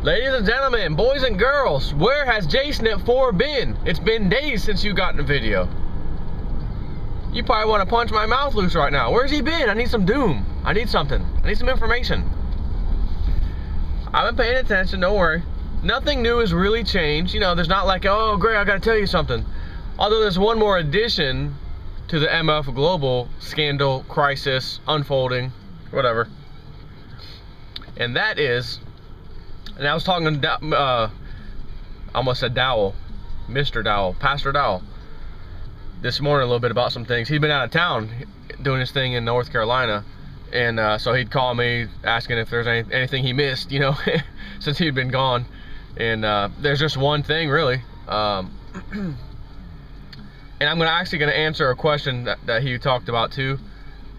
Ladies and gentlemen, boys and girls, where has JSNIP4 been? It's been days since you got in a video. You probably want to punch my mouth loose right now. Where's he been? I need some doom. I need something. I need some information. I've been paying attention, don't worry. Nothing new has really changed. You know, there's not like, oh great, I gotta tell you something. Although there's one more addition to the MF Global scandal, crisis, unfolding, whatever. And that is, and I was talking to, I almost said Dowell, Mr. Dowell, Pastor Dowell, this morning a little bit about some things. He'd been out of town doing his thing in North Carolina, and so he'd call me asking if there's anything he missed, you know, since he'd been gone. And there's just one thing really, and I'm actually gonna answer a question that he talked about too.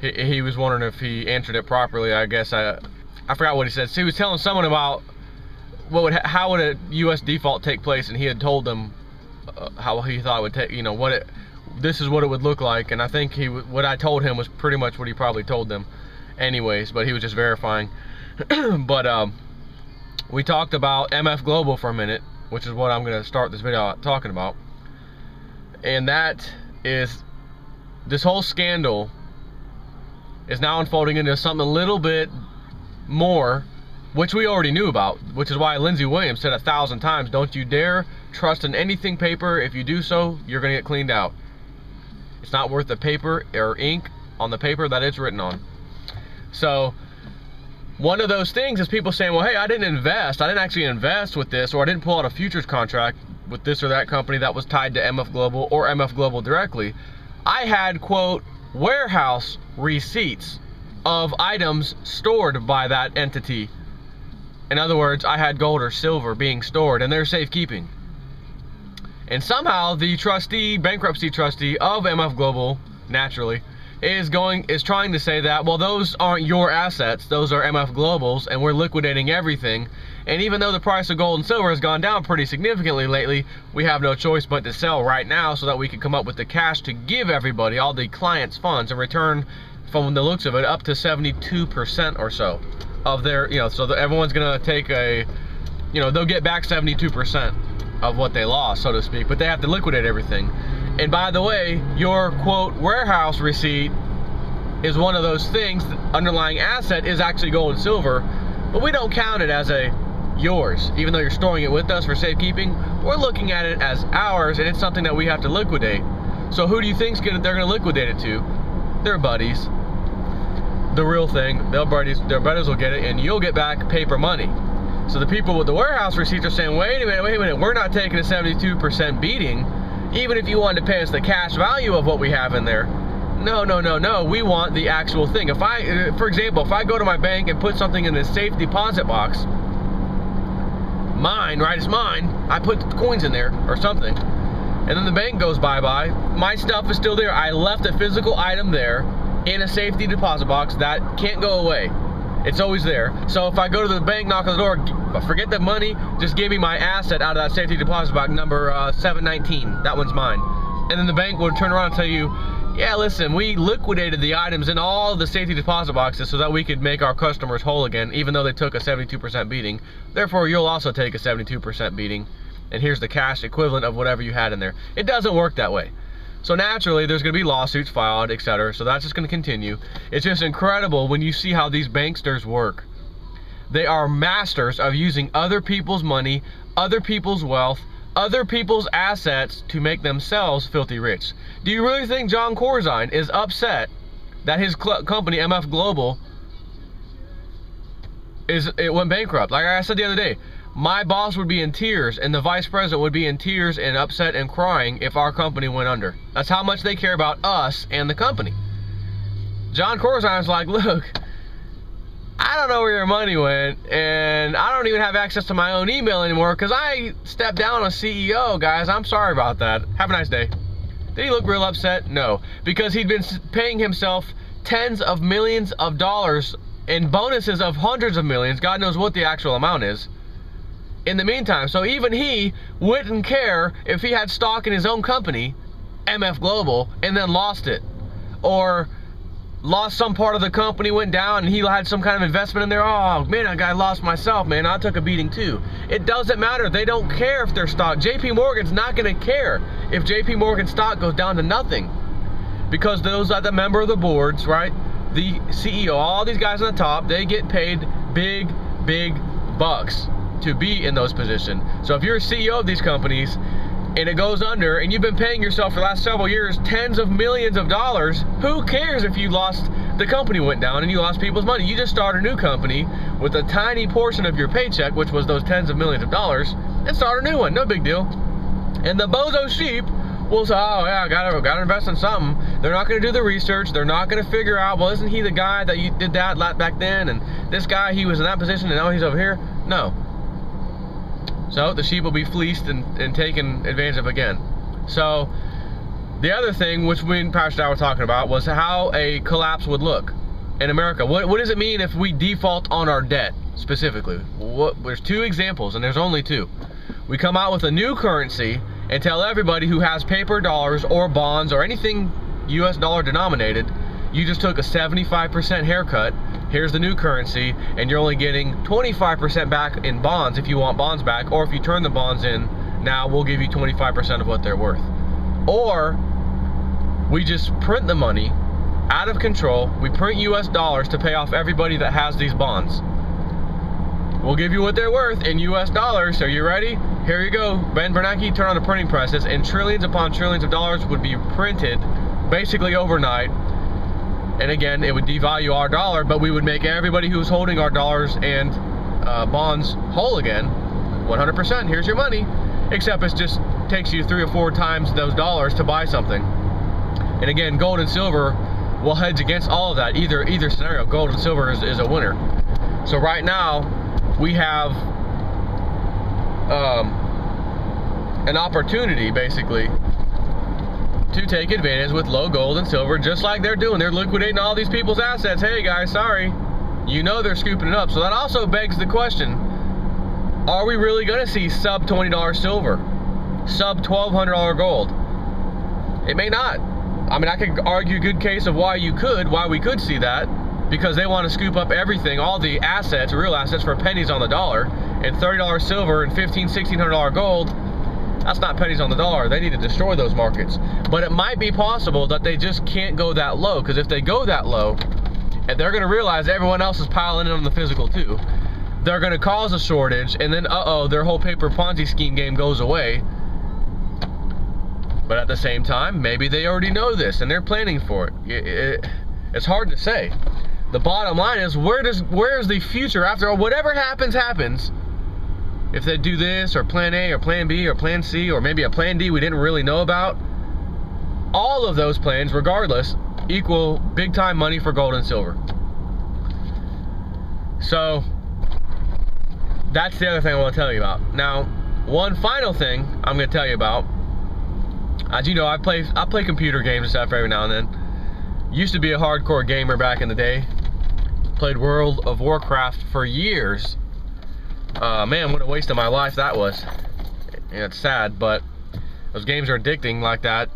He was wondering if he answered it properly. I guess I forgot what he said. So he was telling someone about how would a U.S. default take place, and he had told them how he thought it would take. You know this is what it would look like, and I think what I told him was pretty much what he probably told them, anyways. But he was just verifying. But we talked about MF Global for a minute, which is what I'm going to start this video talking about, and that is this whole scandal is now unfolding into something a little bit more, which we already knew about, which is why Lindsey Williams said 1,000 times, don't you dare trust in anything paper. If you do so, you're going to get cleaned out. It's not worth the paper or ink on the paper that it's written on. So one of those things is people saying, well, hey, I didn't actually invest with this, or I didn't pull out a futures contract with this or that company that was tied to MF Global or MF Global directly. I had, quote, warehouse receipts of items stored by that entity. In other words, I had gold or silver being stored in their safekeeping. And somehow the bankruptcy trustee of MF Global, naturally, is trying to say that, well, those aren't your assets, those are MF Global's, and we're liquidating everything. And even though the price of gold and silver has gone down pretty significantly lately, we have no choice but to sell right now so that we can come up with the cash to give everybody, all the clients' funds, in return, from the looks of it, up to 72% or so of their, so everyone's gonna take they'll get back 72% of what they lost, so to speak, but they have to liquidate everything. And by the way, your, quote, warehouse receipt is one of those things. The underlying asset is actually gold and silver, but we don't count it as yours, even though you're storing it with us for safekeeping. We're looking at it as ours, and it's something that we have to liquidate. So who do you think they're gonna liquidate it to? Their buddies. The real thing, their buddies will get it, and you'll get back paper money. So the people with the warehouse receipts are saying, wait a minute, we're not taking a 72% beating, even if you wanted to pay us the cash value of what we have in there. No, we want the actual thing. For example, if I go to my bank and put something in this safe deposit box, mine, right, it's mine, I put coins in there or something, and then the bank goes bye-bye, my stuff is still there. I left a physical item there in a safety deposit box that can't go away. It's always there. So if I go to the bank, knock on the door, forget the money, just give me my asset out of that safety deposit box, number 719, that one's mine. And then the bank would turn around and tell you, yeah, listen, we liquidated the items in all the safety deposit boxes so that we could make our customers whole again, even though they took a 72% beating. Therefore, you'll also take a 72% beating, and here's the cash equivalent of whatever you had in there. It doesn't work that way. So naturally, there's going to be lawsuits filed, etc. So that's just going to continue. It's just incredible when you see how these banksters work. They are masters of using other people's money, other people's wealth, other people's assets to make themselves filthy rich. Do you really think John Corzine is upset that his company, MF Global, it went bankrupt? Like I said the other day, my boss would be in tears, and the vice president would be in tears and upset and crying if our company went under. That's how much they care about us and the company. John Corzine's like, look, I don't know where your money went, and I don't even have access to my own email anymore because I stepped down as CEO, guys. I'm sorry about that. Have a nice day. Did he look real upset? No, because he'd been paying himself tens of millions of dollars in bonuses of hundreds of millions. God knows what the actual amount is. In the meantime, so even he wouldn't care if he had stock in his own company, MF Global, and then lost it. Or lost some part of the company, went down, and he had some kind of investment in there. Oh man, that guy lost myself, man. I took a beating too. It doesn't matter. They don't care if their stock. JP Morgan's not going to care if JP Morgan stock goes down to nothing, because those are the member of the boards, right? The CEO, all these guys on the top, they get paid big bucks to be in those positions. So if you're a CEO of these companies and it goes under, and you've been paying yourself for the last several years tens of millions of dollars, who cares if you lost, the company went down and you lost people's money? You just start a new company with a tiny portion of your paycheck, which was those tens of millions of dollars, and start a new one. No big deal. And the bozo sheep will say, oh yeah, I gotta invest in something. They're not gonna do the research. They're not gonna figure out, well, isn't he the guy that you did that back then, and this guy, he was in that position and now he's over here? No. So the sheep will be fleeced and taken advantage of again. So the other thing, which we and Pastor Dow were talking about, was how a collapse would look in America. What does it mean if we default on our debt specifically? There's two examples, and there's only two. We come out with a new currency and tell everybody who has paper dollars or bonds or anything US dollar denominated, you just took a 75% haircut. Here's the new currency, and you're only getting 25% back in bonds if you want bonds back, or if you turn the bonds in, now we'll give you 25% of what they're worth. Or we just print the money out of control. We print US dollars to pay off everybody that has these bonds. We'll give you what they're worth in US dollars. Are you ready? Here you go. Ben Bernanke, turn on the printing presses, and trillions upon trillions of dollars would be printed basically overnight. And again, it would devalue our dollar, but we would make everybody who's holding our dollars and bonds whole again. 100%, here's your money. Except it just takes you 3 or 4 times those dollars to buy something. And again, gold and silver will hedge against all of that. Either scenario, gold and silver is a winner. So right now, we have an opportunity, basically, to take advantage with low gold and silver, just like they're doing. They're liquidating all these people's assets. Hey guys, sorry. You know they're scooping it up. So that also begs the question, are we really going to see sub $20 silver? Sub $1,200 gold? It may not. I mean, I could argue a good case of why we could see that, because they want to scoop up everything, all the assets, real assets, for pennies on the dollar, and $30 silver and $1,500, $1,600 gold. That's not pennies on the dollar. They need to destroy those markets. But it might be possible that they just can't go that low, because if they go that low, and they're going to realize everyone else is piling in on the physical too, they're going to cause a shortage, and then their whole paper Ponzi scheme game goes away. But at the same time, maybe they already know this and they're planning for it. It's hard to say. The bottom line is, where's the future after whatever happens? If they do this, or plan A, or plan B, or plan C, or maybe a plan D we didn't really know about, all of those plans, regardless, equal big time money for gold and silver. So that's the other thing I want to tell you about. Now, one final thing I'm going to tell you about. As you know, I play computer games and stuff every now and then. Used to be a hardcore gamer back in the day. Played World of Warcraft for years. Man, what a waste of my life that was. And it's sad, but those games are addicting like that.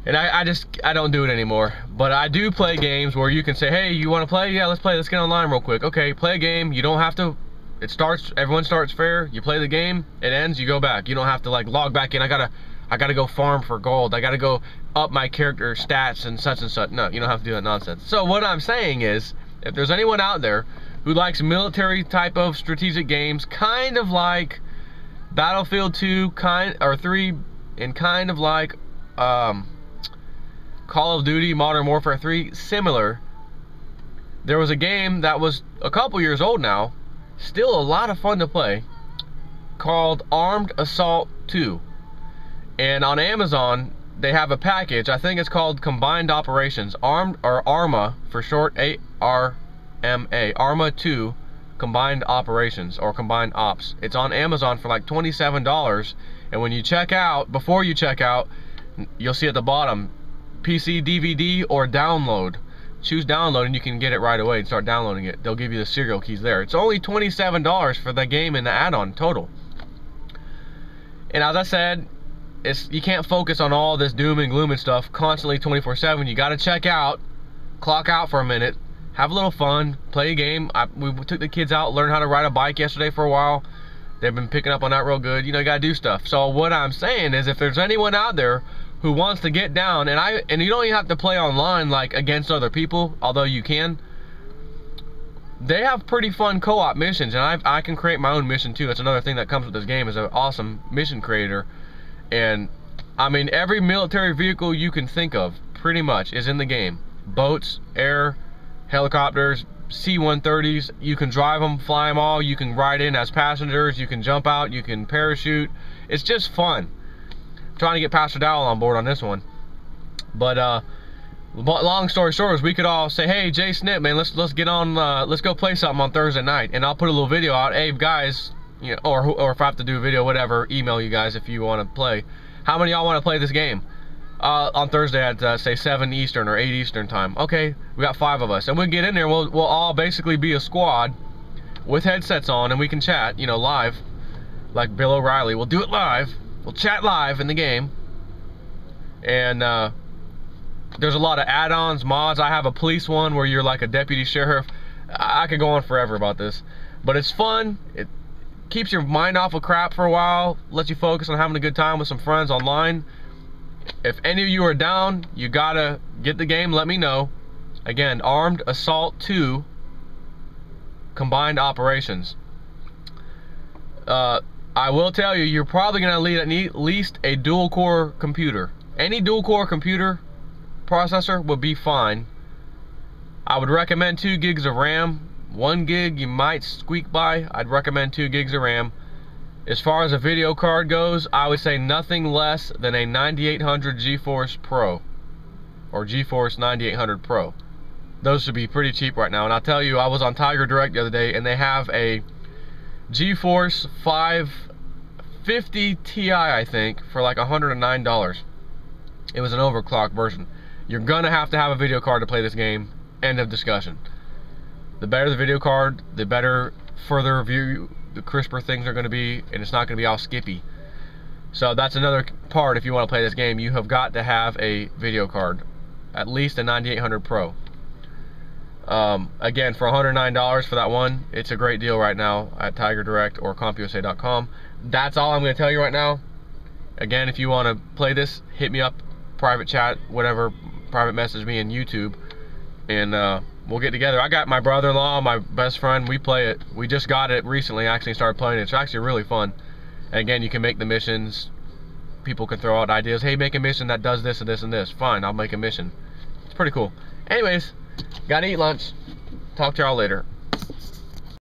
And I don't do it anymore. But I do play games where you can say, hey, you want to play? Yeah, let's play. Let's get online real quick. Okay, play a game. You don't have to. It starts. Everyone starts fair. You play the game. It ends. You go back. You don't have to like log back in. I gotta go farm for gold. I gotta go up my character stats and such and such. No, you don't have to do that nonsense. So what I'm saying is, if there's anyone out there who likes military type of strategic games, kind of like Battlefield 2, 3, and kind of like Call of Duty Modern Warfare 3, similar. There was a game that was a couple years old now, still a lot of fun to play, called Armed Assault 2. And on Amazon, they have a package. I think it's called Combined Operations. ARMA for short, ARMA. ARMA 2 Combined Operations, or Combined Ops. It's on Amazon for like $27. And when you check out, before you check out, you'll see at the bottom, PC, DVD, or download. Choose download and you can get it right away and start downloading it. They'll give you the serial keys there. It's only $27 for the game and the add-on total. And as I said, you can't focus on all this doom and gloom and stuff constantly 24/7. You got to check out clock out for a minute, have a little fun, play a game. We took the kids out, learned how to ride a bike yesterday for a while. They've been picking up on that real good. You know, you gotta do stuff. So what I'm saying is, if there's anyone out there who wants to get down, and you don't even have to play online like against other people, although you can. They have pretty fun co-op missions, and I can create my own mission too. That's another thing that comes with this game, is an awesome mission creator. And I mean, every military vehicle you can think of pretty much is in the game. Boats, air, helicopters, C-130s. You can drive them, fly them all. You can ride in as passengers. You can jump out. You can parachute. It's just fun. I'm trying to get Pastor Dowell on board on this one. But long story short is, we could all say, hey, Jay Snip, man, let's get on, let's go play something on Thursday night, and I'll put a little video out. Hey guys, you know, or if I have to do a video, whatever, email you guys if you want to play. How many of y'all want to play this game on Thursday at say 7 Eastern or 8 Eastern time? Okay, we got 5 of us, and we'll get in there. We'll all basically be a squad with headsets on, and we can chat, you know, live, like Bill O'Reilly. We'll do it live. We'll chat live in the game, and there's a lot of add-ons, mods. I have a police one where you're like a deputy sheriff. I could go on forever about this, but it's fun. It keeps your mind off of crap for a while, lets you focus on having a good time with some friends online. If any of you are down, you gotta get the game, let me know. Again, Armed Assault 2 Combined Operations. I will tell you, you're probably gonna need at least a dual-core computer. Any dual-core computer processor would be fine. I would recommend 2 gigs of RAM. 1 gig you might squeak by. I'd recommend 2 gigs of RAM. As far as a video card goes, I would say nothing less than a 9800 GeForce Pro or GeForce 9800 Pro. Those should be pretty cheap right now. And I'll tell you, I was on Tiger Direct the other day, and they have a GeForce 550 Ti, I think, for like $109. It was an overclocked version. You're gonna have to have a video card to play this game. End of discussion. The better the video card, the better further view, the crisper things are going to be, and it's not going to be all skippy. So that's another part. If you want to play this game, you have got to have a video card, at least a 9800 Pro. Again, for $109 for that one, it's a great deal right now at Tiger Direct or CompUSA.com. That's all I'm going to tell you right now. Again, if you want to play this, hit me up, private chat, whatever, private message me in YouTube, and we'll get together. I got my brother-in-law, my best friend. We play it. We just got it recently. Actually started playing it. It's actually really fun. And again, you can make the missions. People can throw out ideas. Hey, make a mission that does this and this and this. Fine, I'll make a mission. It's pretty cool. Anyways, gotta eat lunch. Talk to y'all later.